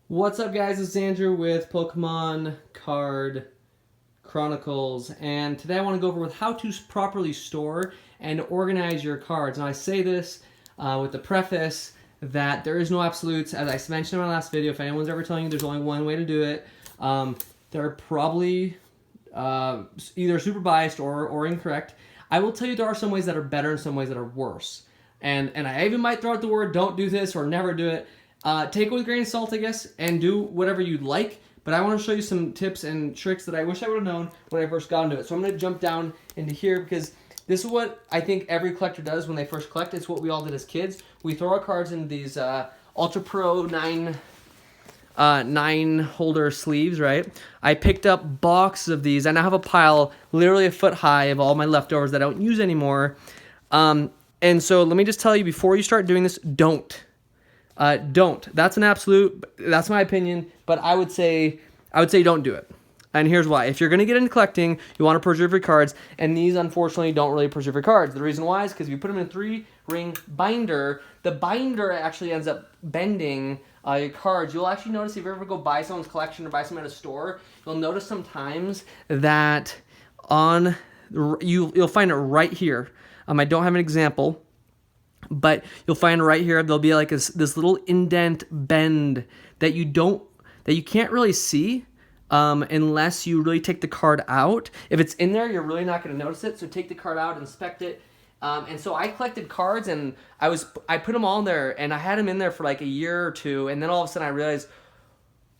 What's up, guys? It's Andrew with Pokemon Card Chronicles, and today I want to go over with how to properly store and organize your cards. Now, I say this with the preface that there is no absolutes. As I mentioned in my last video, if anyone's ever telling you there's only one way to do it, they're probably either super biased or incorrect. I will tell you there are some ways that are better and some ways that are worse. And I even might throw out the word don't do this or never do it. Take it with a grain of salt, I guess, and do whatever you'd like. But I want to show you some tips and tricks that I wish I would have known when I first got into it. So I'm going to jump down into here because this is what I think every collector does when they first collect. It's what we all did as kids. We throw our cards into these Ultra Pro 9 holder sleeves, right? I picked up boxes of these. I now have a pile literally a foot high of all my leftovers that I don't use anymore. And so let me just tell you, before you start doing this, don't. Don't. That's an absolute. That's my opinion. But I would say don't do it. And here's why. If you're going to get into collecting, you want to preserve your cards. And these, unfortunately, don't really preserve your cards. The reason why is because if you put them in a 3-ring binder, the binder actually ends up bending your cards. You'll actually notice if you ever go buy someone's collection or buy some at a store, you'll notice sometimes that you'll find it right here. I don't have an example, but you'll find right here there'll be like this little indent bend that you can't really see unless you really take the card out. If it's in there, you're really not going to notice it. So take the card out, inspect it. And so I collected cards and I put them all in there and I had them in there for like a year or two, and then all of a sudden I realized,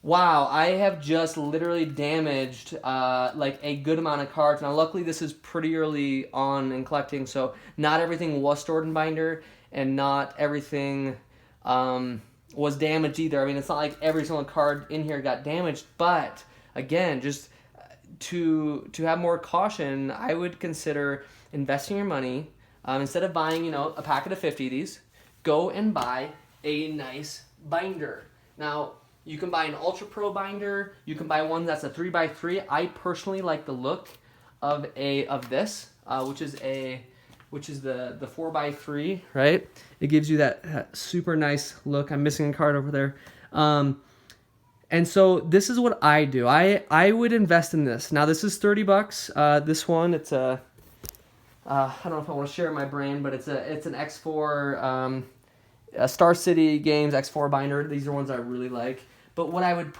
wow, I have just literally damaged like a good amount of cards. Now, luckily, this is pretty early on in collecting, so not everything was stored in binder, and not everything was damaged either. I mean, it's not like every single card in here got damaged, but again, just to have more caution, I would consider investing your money. Instead of buying, a packet of 50 of these, go and buy a nice binder. Now, you can buy an Ultra Pro binder. You can buy one that's a 3x3. I personally like the look of this, which is the 4x3, right? It gives you that super nice look. I'm missing a card over there. And so this is what I do. I would invest in this. Now this is $30. This one, it's a I don't know if I want to share my brain, but it's an X4 Star City Games X4 binder. These are ones I really like. But what I would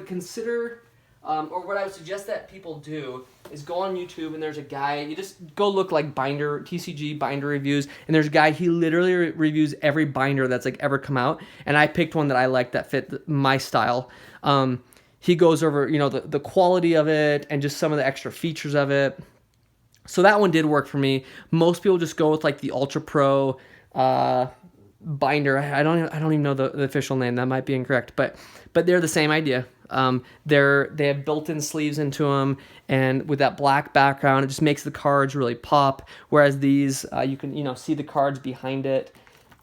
consider, or what I would suggest that people do, is go on YouTube and there's a guy. You just go look like TCG binder reviews, and there's a guy. He literally reviews every binder that's like ever come out. And I picked one that I liked that fit my style. He goes over the quality of it and just some of the extra features of it. So that one did work for me. Most people just go with like the Ultra Pro binder. I don't even know the official name. That might be incorrect, but they're the same idea. They have built-in sleeves into them, and with that black background, it just makes the cards really pop. Whereas these, you can see the cards behind it.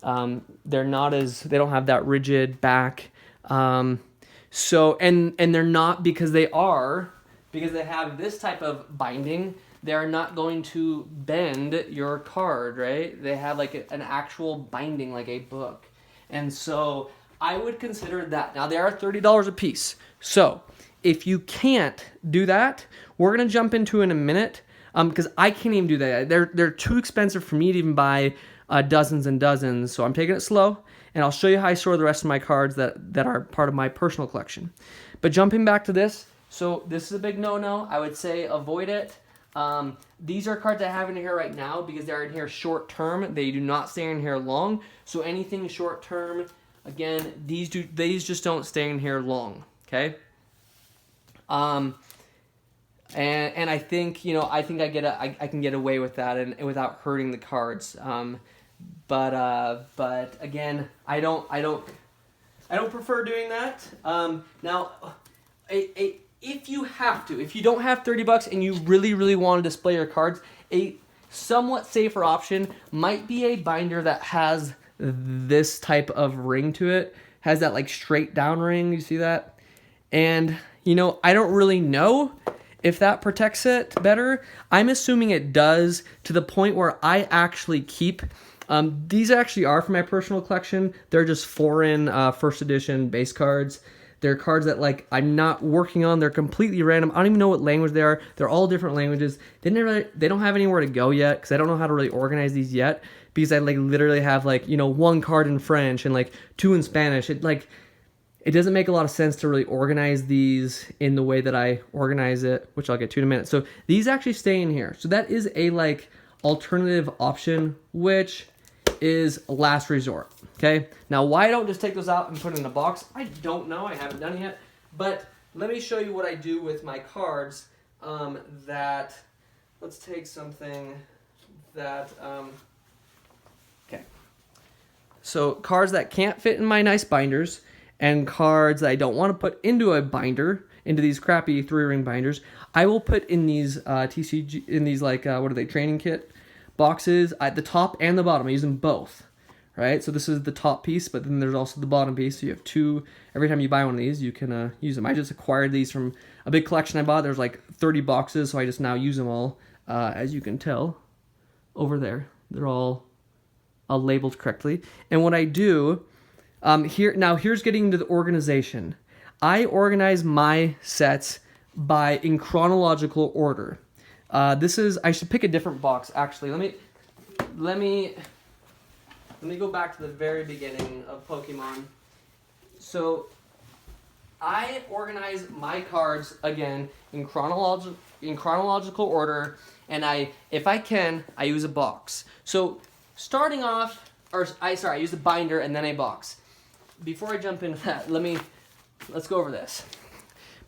They don't have that rigid back. So and they're not because they have this type of binding. They're not going to bend your card, right? They have like an actual binding, like a book. And so I would consider that. Now, they are $30 a piece. So if you can't do that, we're going to jump into it in a minute because I can't even do that. They're too expensive for me to even buy dozens and dozens. So I'm taking it slow, and I'll show you how I store the rest of my cards that are part of my personal collection. But jumping back to this, so this is a big no-no. I would say avoid it. These are cards I have in here right now because they're in here short term. They do not stay in here long. So anything short term, again, these just don't stay in here long. Okay. And I think I can get away with that and without hurting the cards. But again, I don't prefer doing that. Now, if you don't have $30 and you really, really want to display your cards, a somewhat safer option might be a binder that has this type of ring to it, has that like straight down ring. You see that? And I don't really know if that protects it better. I'm assuming it does, to the point where I actually keep These actually are for my personal collection. They're just foreign first edition base cards. They're cards that like I'm not working on. They're completely random. I don't even know what language they are. They're all different languages. They don't have anywhere to go yet because I don't know how to really organize these yet. Because I like literally have like, you know, 1 card in French and like 2 in Spanish. It doesn't make a lot of sense to really organize these in the way that I organize it, which I'll get to in a minute. So these actually stay in here. So that is a like alternative option, which is last resort. Okay. Now, why I don't just take those out and put it in a box, I don't know. I haven't done it yet. But let me show you what I do with my cards. Let's take something that. Okay. So cards that can't fit in my nice binders, and cards that I don't want to put into a binder, into these crappy 3-ring binders, I will put in these TCG, in these like what are they, training kit boxes at the top and the bottom. I use them both. Right, so this is the top piece, but then there's also the bottom piece. So you have 2. Every time you buy one of these, you can use them. I just acquired these from a big collection I bought. There's like 30 boxes, so I just now use them all. As you can tell, over there, they're all labeled correctly. And what I do here's getting into the organization. I organize my sets in chronological order. I should pick a different box. Actually, let me go back to the very beginning of Pokemon. So I organize my cards again in chronological order, and if I can, I use a box. So starting off, I use a binder and then a box. Before I jump into that, let's go over this.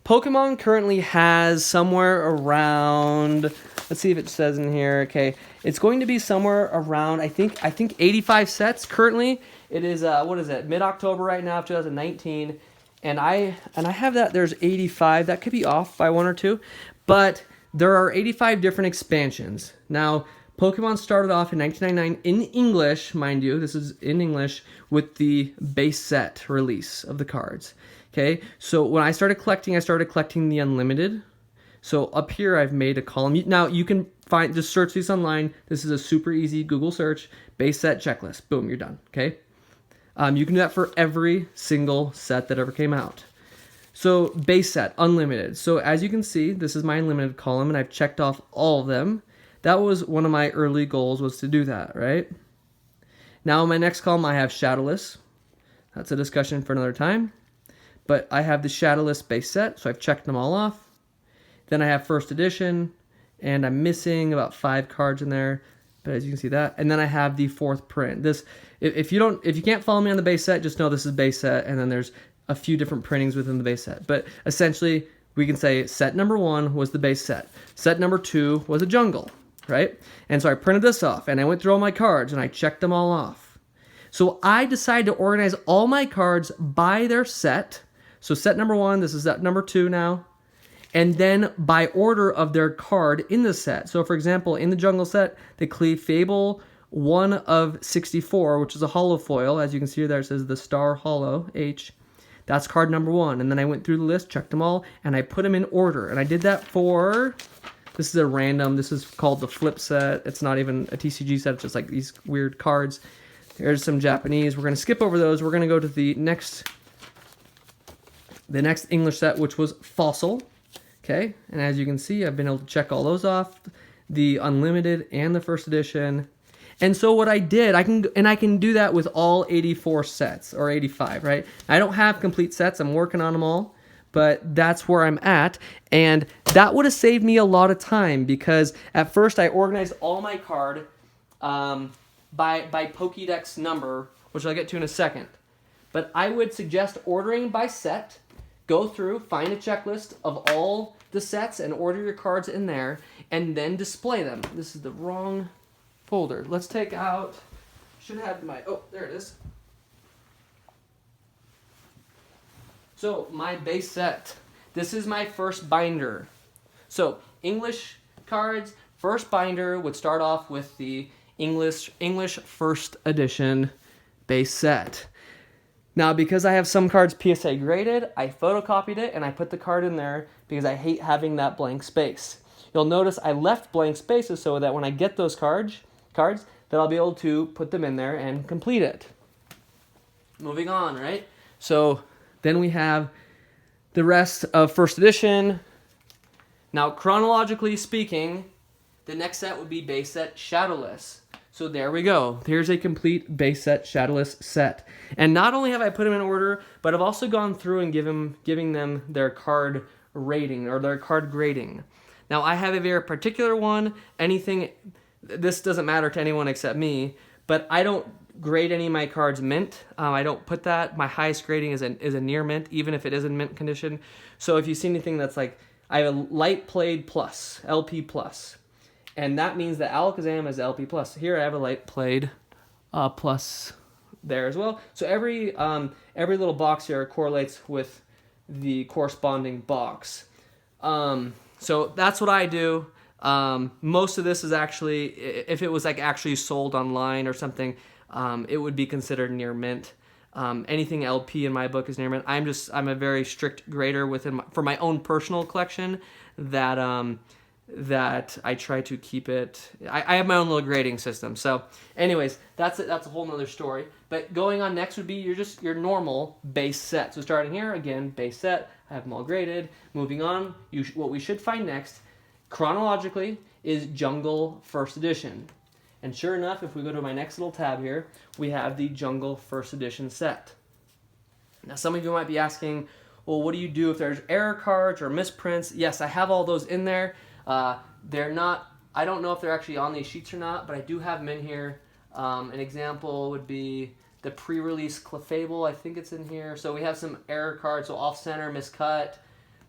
Pokemon currently has somewhere around, let's see if it says in here. Okay, it's going to be somewhere around I think 85 sets currently. It is what is it? Mid-October right now, 2019, and I have that there's 85. That could be off by 1 or 2, but there are 85 different expansions. Now, Pokemon started off in 1999 in English, mind you. This is in English with the base set release of the cards. Okay, so when I started collecting the unlimited. So up here, I've made a column. Now you can just search these online. This is a super easy Google search. Base set checklist. Boom, you're done. Okay, you can do that for every single set that ever came out. So base set, unlimited. So as you can see, this is my unlimited column, and I've checked off all of them. That was one of my early goals, was to do that, right? Now in my next column, I have shadowless. That's a discussion for another time. But I have the shadowless base set, so I've checked them all off. Then I have first edition, and I'm missing about 5 cards in there. But as you can see that, and then I have the 4th print. This, if you can't follow me on the base set, just know this is base set, and then there's a few different printings within the base set. But essentially, we can say set number 1 was the base set. Set number 2 was a jungle, right? And so I printed this off, and I went through all my cards, and I checked them all off. So I decided to organize all my cards by their set. So set number 1, this is set number 2 now. And then by order of their card in the set. So for example, in the jungle set, the Clefable 1 of 64, which is a holo foil. As you can see there, it says the Star Holo H. That's card number 1. And then I went through the list, checked them all, and I put them in order. And I did that for, this is a random, this is called the Flip set. It's not even a TCG set, it's just like these weird cards. There's some Japanese. We're going to skip over those. We're going to go to the next English set, which was Fossil. Okay, and as you can see, I've been able to check all those off, the Unlimited and the first edition. And so what I did, I can do that with all 84 sets, or 85, right? I don't have complete sets, I'm working on them all, but that's where I'm at. And that would have saved me a lot of time, because at first I organized all my card by Pokédex number, which I'll get to in a second. But I would suggest ordering by set. Go through, find a checklist of all the sets and order your cards in there, and then display them. This is the wrong folder. Let's take out, should have my, oh, there it is. So my base set, this is my first binder. So English cards, first binder would start off with the English first edition base set. Now, because I have some cards PSA graded, I photocopied it and I put the card in there because I hate having that blank space. You'll notice I left blank spaces so that when I get those cards, that I'll be able to put them in there and complete it. Moving on, right? So then we have the rest of first edition. Now, chronologically speaking, the next set would be base set Shadowless. So there we go. Here's a complete base set Shadowless set. And not only have I put them in order, but I've also gone through and giving them their card rating or their card grading. Now, I have a very particular one. This doesn't matter to anyone except me, but I don't grade any of my cards mint. I don't put that. My highest grading is a near mint, even if it is in mint condition. So if you see anything that's like, I have a light played plus, LP plus. And that means that Alakazam is LP plus. Here I have a light played plus there as well. So every little box here correlates with the corresponding box. So that's what I do. Most of this is actually, if it was like actually sold online or something, it would be considered near mint. Anything LP in my book is near mint. I'm a very strict grader for my own personal collection that I try to keep it. I have my own little grading system. So anyways, that's a whole nother story. But going on next would be your normal base set. So starting here, again, base set. I have them all graded. Moving on, what we should find next, chronologically, is Jungle First Edition. And sure enough, if we go to my next little tab here, we have the Jungle First Edition set. Now some of you might be asking, well, what do you do if there's error cards or misprints? Yes, I have all those in there. They're not, I don't know if they're actually on these sheets or not, but I do have them in here. An example would be the pre-release Clefable. I think it's in here. So we have some error cards, so off-center, miscut.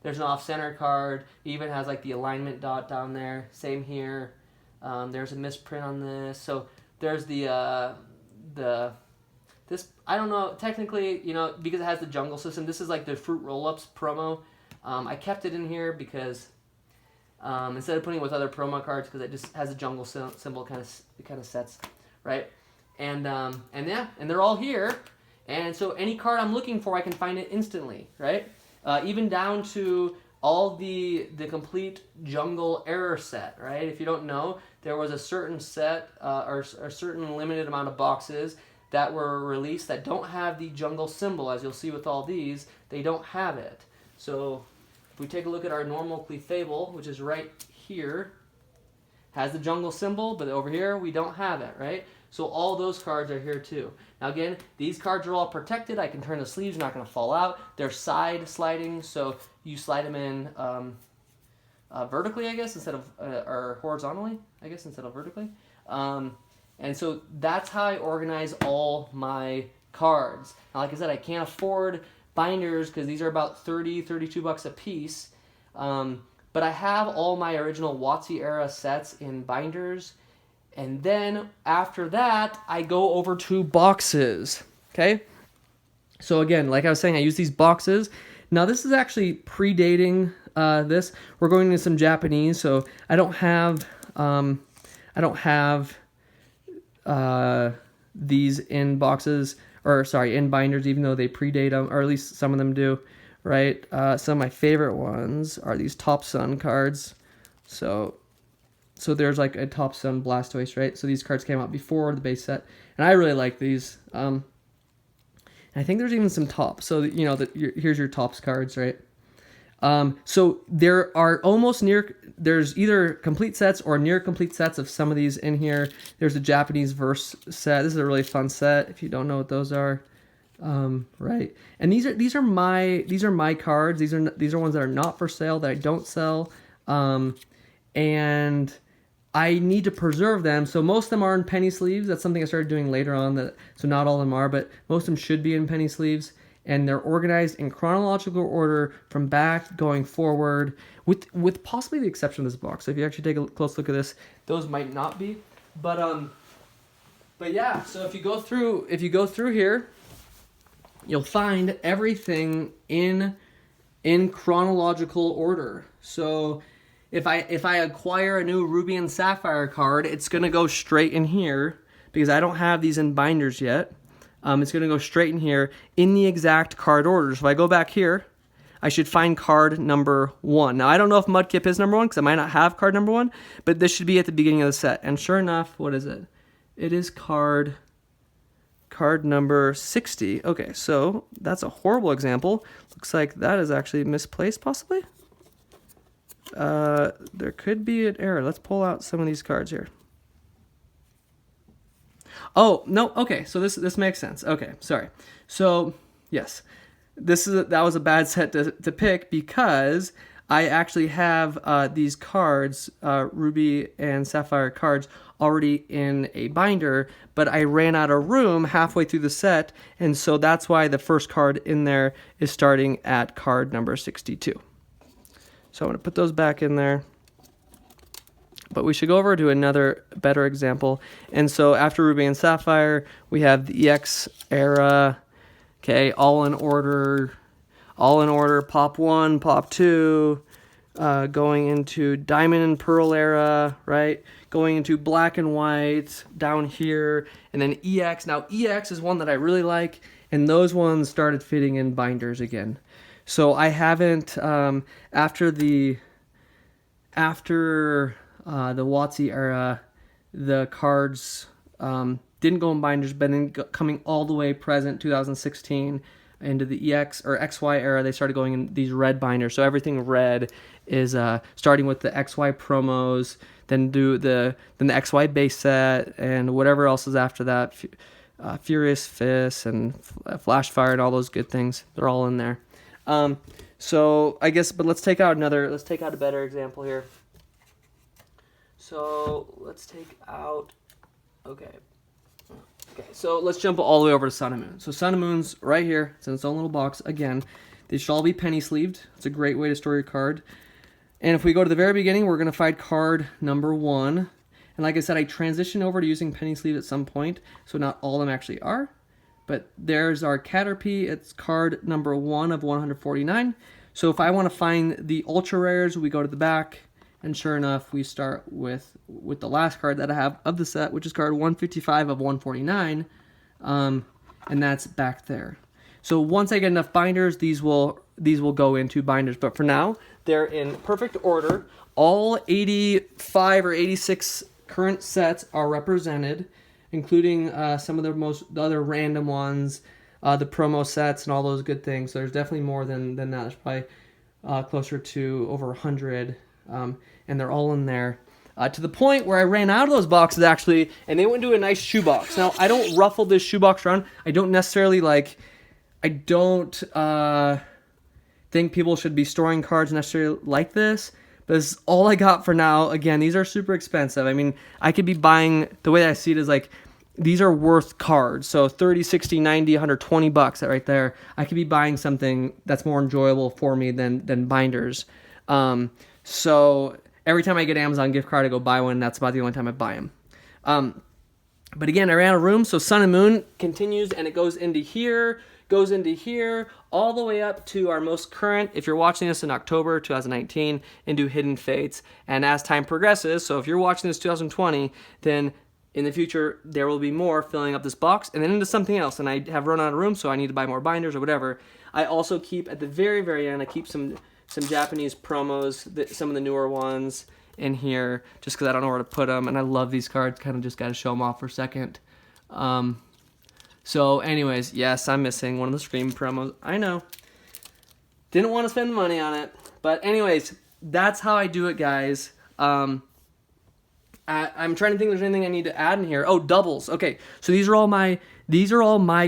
There's an off-center card. It even has like the alignment dot down there. Same here. There's a misprint on this. So there's this, I don't know, technically, because it has the jungle system, this is like the Fruit Roll-Ups promo. I kept it in here because instead of putting it with other promo cards, because it just has a jungle symbol, kind of sets, right? And they're all here. And so any card I'm looking for, I can find it instantly, right? Even down to all the complete jungle error set, right? If you don't know, there was a certain set or a certain limited amount of boxes that were released that don't have the jungle symbol. As you'll see with all these, they don't have it. So if we take a look at our normal Clefable, which is right here, has the jungle symbol, but over here we don't have it, right? So all those cards are here too. Now again, these cards are all protected. I can turn the sleeves, not going to fall out. They're side sliding, so you slide them in vertically, I guess, instead of, or horizontally, I guess, instead of vertically. And so that's how I organize all my cards. Now, like I said, I can't afford binders because these are about $32 a piece. But I have all my original WotC era sets in binders. And then after that, I go over to boxes. Okay? So again, like I was saying, I use these boxes. Now this is actually predating this. We're going into some Japanese, so I don't have these in boxes, or sorry, in binders, even though they predate them, or at least some of them do, right? Some of my favorite ones are these Top Sun cards. So there's like a Top Sun Blastoise, right? So these cards came out before the base set, and I really like these. And I think there's even some tops. So here's your tops cards, right? So there are there's either complete sets or near complete sets of some of these in here. There's a Japanese verse set. This is a really fun set if you don't know what those are. Right. And these are my cards. These are ones that are not for sale, that I don't sell. And I need to preserve them. So most of them are in penny sleeves. That's something I started doing later on, so not all of them are, but most of them should be in penny sleeves. And they're organized in chronological order from back going forward, with possibly the exception of this box. So if you actually take a close look at this, those might not be. But yeah. So if you go through here, you'll find everything in chronological order. So if I acquire a new Ruby and Sapphire card, it's gonna go straight in here because I don't have these in binders yet. It's going to go straight in here in the exact card order. So if I go back here, I should find card number 1. Now, I don't know if Mudkip is number 1 because I might not have card number 1, but this should be at the beginning of the set. And sure enough, what is it? It is card number 60. Okay, so that's a horrible example. Looks like that is actually misplaced, possibly. There could be an error. Let's pull out some of these cards here. Oh, no, okay, so this makes sense. Okay, sorry. So, yes, that was a bad set to pick because I actually have these cards, Ruby and Sapphire cards, already in a binder, but I ran out of room halfway through the set, and so that's why the first card in there is starting at card number 62. So I'm going to put those back in there. But we should go over to another better example. And so after Ruby and Sapphire, we have the EX era, okay, all in order, pop 1, pop 2, going into Diamond and Pearl era, right? Going into black and white down here, and then EX. Now EX is one that I really like, and those ones started fitting in binders again. So I haven't, after the WotC era, the cards didn't go in binders, but then coming all the way present 2016 into the EX or XY era, they started going in these red binders. So everything red is starting with the XY promos, then the XY base set, and whatever else is after that, Furious Fist and Flashfire and all those good things. They're all in there. So I guess, but let's take out a better example here. So let's take out, okay, so let's jump all the way over to Sun and Moon. So Sun and Moon's right here. It's in its own little box. Again, they should all be penny sleeved. It's a great way to store your card. And if we go to the very beginning, we're going to find card number 1. And like I said, I transitioned over to using penny sleeved at some point, so not all of them actually are. But there's our Caterpie. It's card number 1 of 149. So if I want to find the ultra rares, we go to the back. And sure enough, we start with the last card that I have of the set, which is card 155 of 149, and that's back there. So once I get enough binders, these will go into binders. But for now, they're in perfect order. All 85 or 86 current sets are represented, including some of the other random ones, the promo sets, and all those good things. So there's definitely more than that. There's probably closer to over 100. And they're all in there. To the point where I ran out of those boxes, actually, and they went into a nice shoebox. Now, I don't ruffle this shoebox around. I don't necessarily, think people should be storing cards necessarily like this. But this is all I got for now. Again, these are super expensive. I mean, I could be buying, the way that I see it is these are worth cards. So 30, 60, 90, 120 bucks right there. I could be buying something that's more enjoyable for me than binders. So every time I get an Amazon gift card, I go buy one. That's about the only time I buy them. But again, I ran out of room, so Sun and Moon continues, and it goes into here, all the way up to our most current, if you're watching this in October 2019, into Hidden Fates. And as time progresses, so if you're watching this 2020, then in the future, there will be more filling up this box, and then into something else. And I have run out of room, so I need to buy more binders or whatever. I also keep, at the very, very end, I keep some Japanese promos, some of the newer ones in here, just because I don't know where to put them, and I love these cards, kind of just got to show them off for a second. So anyways, yes, I'm missing one of the Scream promos. I know. Didn't want to spend money on it. But anyways, that's how I do it, guys. I'm trying to think if there's anything I need to add in here. Oh, doubles. Okay, so these are all my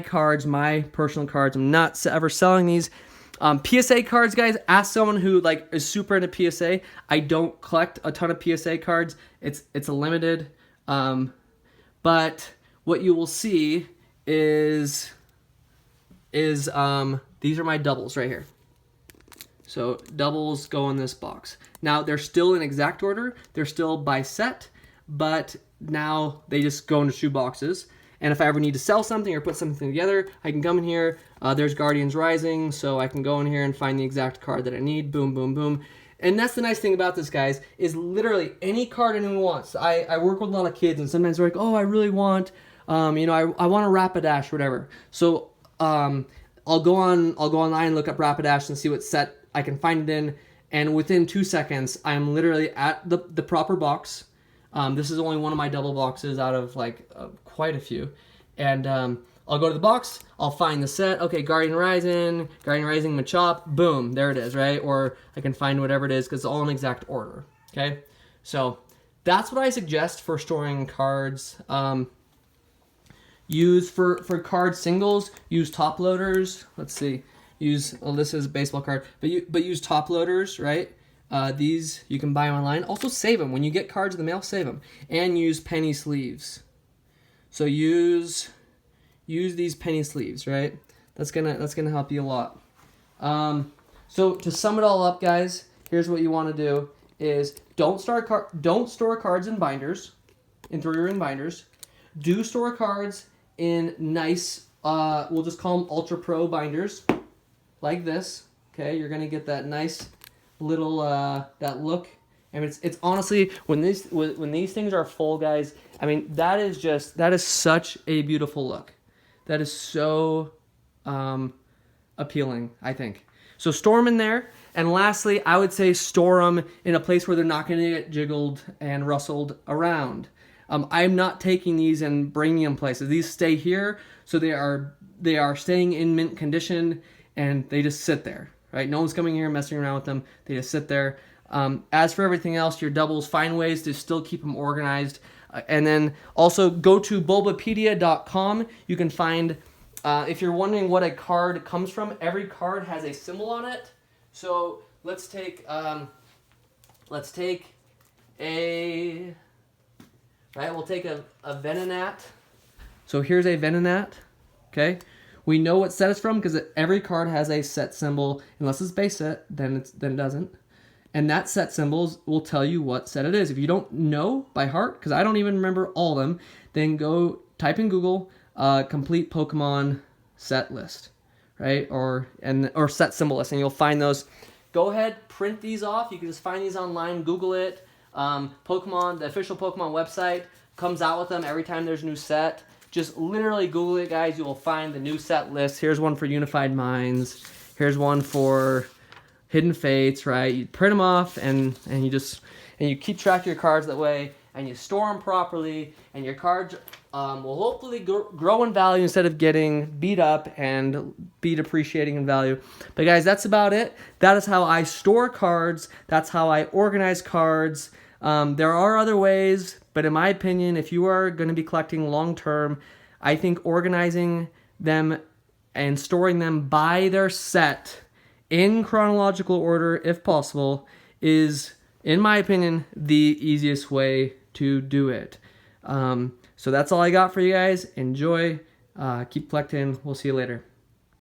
cards, my personal cards. I'm not ever selling these. PSA cards, guys, ask someone who is super into PSA. I don't collect a ton of PSA cards. It's a limited. But what you will see is these are my doubles right here. So doubles go in this box. Now they're still in exact order. They're still by set, but now they just go into shoe boxes. And if I ever need to sell something or put something together, I can come in here. There's Guardians Rising, so I can go in here and find the exact card that I need. Boom, boom, boom. And that's the nice thing about this, guys, is literally any card anyone wants. I work with a lot of kids, and sometimes they're like, oh, I really want, I want a Rapidash or whatever. So I'll go online and look up Rapidash and see what set I can find it in. And within 2 seconds, I'm literally at the proper box. This is only one of my double boxes out of like quite a few. And I'll go to the box, I'll find the set. Okay, Guardian Rising Machop, boom, there it is, right? Or I can find whatever it is because it's all in exact order, okay? So that's what I suggest for storing cards. Use for card singles, use top loaders. Let's see, this is a baseball card, but use top loaders, right? These you can buy online. Also save them when you get cards in the mail. Save them and use penny sleeves. So use these penny sleeves, right? That's gonna help you a lot. So to sum it all up, guys, here's what you want to do: is don't store cards in binders, in 3-ring binders. Do store cards in nice, we'll just call them Ultra Pro binders, like this. Okay, you're gonna get that nice little that look. And it's honestly, when these things are full, guys, I mean, that is such a beautiful look. That is so appealing, I think. So store them in there. And lastly, I would say store them in a place where they're not going to get jiggled and rustled around. I'm not taking these and bringing them places. These stay here, so they are staying in mint condition, and they just sit there, right? No one's coming here and messing around with them. They just sit there. As for everything else, your doubles, find ways to still keep them organized. And then also go to bulbapedia.com. You can find, if you're wondering what a card comes from, every card has a symbol on it. So let's take a, right, we'll take a Venonat. So here's a Venonat, okay? We know what set it's from because every card has a set symbol. Unless it's base set, then it doesn't. And that set symbols will tell you what set it is. If you don't know by heart, because I don't even remember all of them, then go type in Google complete Pokemon set list, right? Or set symbol list, and you'll find those. Go ahead, print these off. You can just find these online, Google it. Pokemon, the official Pokemon website comes out with them every time there's a new set. Just literally Google it, guys. You will find the new set list. Here's one for Unified Minds. Here's one for Hidden Fates, right? You print them off and you keep track of your cards that way, and you store them properly, and your cards will hopefully grow in value instead of getting beat up and be depreciating in value. But guys, that's about it. That is how I store cards. That's how I organize cards. There are other ways, but in my opinion, if you are going to be collecting long term, I think organizing them and storing them by their set in chronological order, if possible, is, in my opinion, the easiest way to do it. So that's all I got for you guys. Enjoy. Keep collecting. We'll see you later.